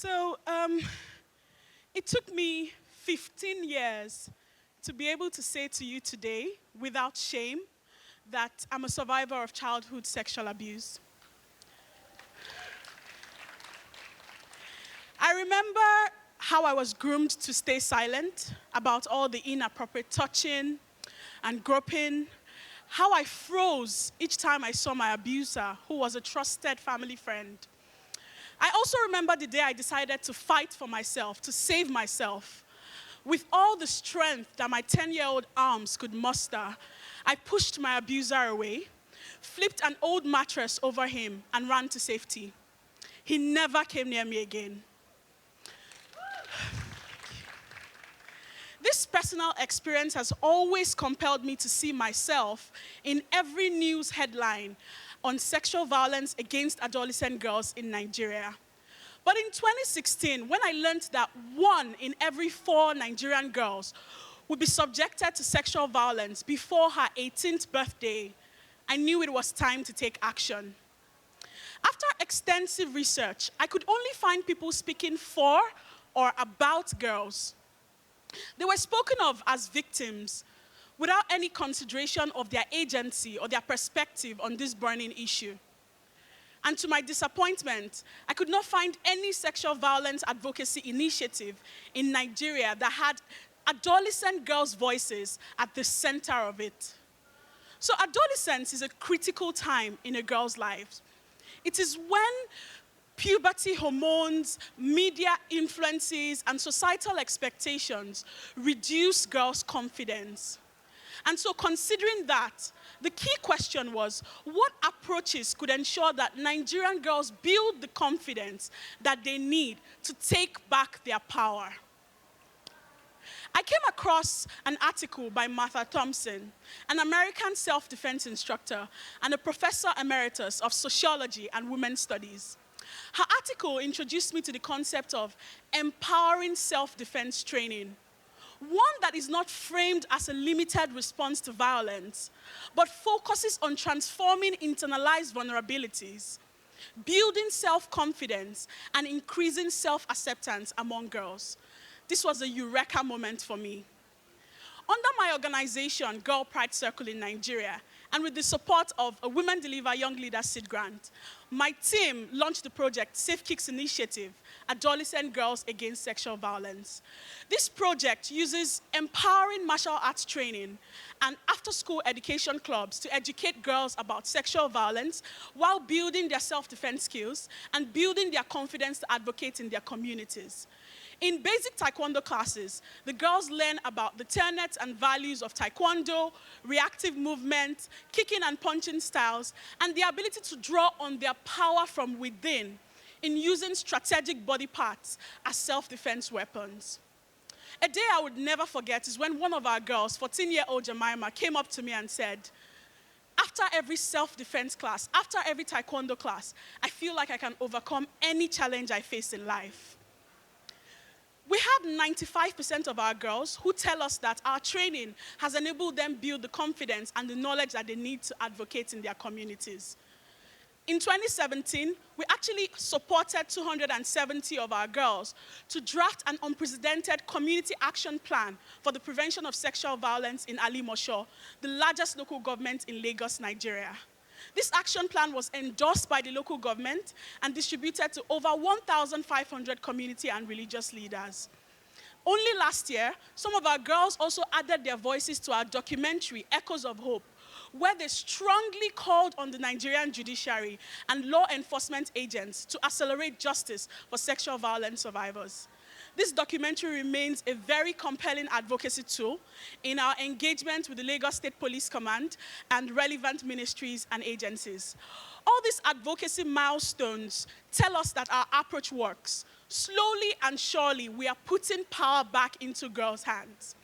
So it took me 15 years to be able to say to you today, without shame, that I'm a survivor of childhood sexual abuse. I remember how I was groomed to stay silent about all the inappropriate touching and groping, how I froze each time I saw my abuser, who was a trusted family friend. I also remember the day I decided to fight for myself, to save myself. With all the strength that my 10-year-old arms could muster, I pushed my abuser away, flipped an old mattress over him, and ran to safety. He never came near me again. This personal experience has always compelled me to see myself in every news headline on sexual violence against adolescent girls in Nigeria. But in 2016, when I learned that 1 in every 4 Nigerian girls would be subjected to sexual violence before her 18th birthday, I knew it was time to take action. After extensive research, I could only find people speaking for or about girls. They were spoken of as victims without any consideration of their agency or their perspective on this burning issue. And to my disappointment, I could not find any sexual violence advocacy initiative in Nigeria that had adolescent girls' voices at the center of it. So adolescence is a critical time in a girl's life. It is when puberty hormones, media influences, and societal expectations reduce girls' confidence. And so considering that, the key question was, what approaches could ensure that Nigerian girls build the confidence that they need to take back their power? I came across an article by Martha Thompson, an American self-defense instructor and a professor emeritus of sociology and women's studies. Her article introduced me to the concept of empowering self-defense training, one that is not framed as a limited response to violence, but focuses on transforming internalized vulnerabilities, building self-confidence, and increasing self-acceptance among girls. This was a eureka moment for me. Under my organization, Girl Pride Circle in Nigeria, and with the support of a Women Deliver Young Leaders Seed Grant, my team launched the project Safe Kicks Initiative, Adolescent Girls Against Sexual Violence. This project uses empowering martial arts training and after-school education clubs to educate girls about sexual violence while building their self-defense skills and building their confidence to advocate in their communities. In basic taekwondo classes, the girls learn about the tenets and values of taekwondo, reactive movement, kicking and punching styles, and the ability to draw on their power from within in using strategic body parts as self-defense weapons. A day I would never forget is when one of our girls, 14-year-old Jemima, came up to me and said, after every self-defense class, after every taekwondo class, I feel like I can overcome any challenge I face in life. We have 95% of our girls who tell us that our training has enabled them build the confidence and the knowledge that they need to advocate in their communities. In 2017, we actually supported 270 of our girls to draft an unprecedented community action plan for the prevention of sexual violence in Alimosho, the largest local government in Lagos, Nigeria. This action plan was endorsed by the local government and distributed to over 1,500 community and religious leaders. Only last year, some of our girls also added their voices to our documentary, Echoes of Hope, where they strongly called on the Nigerian judiciary and law enforcement agents to accelerate justice for sexual violence survivors. This documentary remains a very compelling advocacy tool in our engagement with the Lagos State Police Command and relevant ministries and agencies. All these advocacy milestones tell us that our approach works. Slowly and surely, we are putting power back into girls' hands.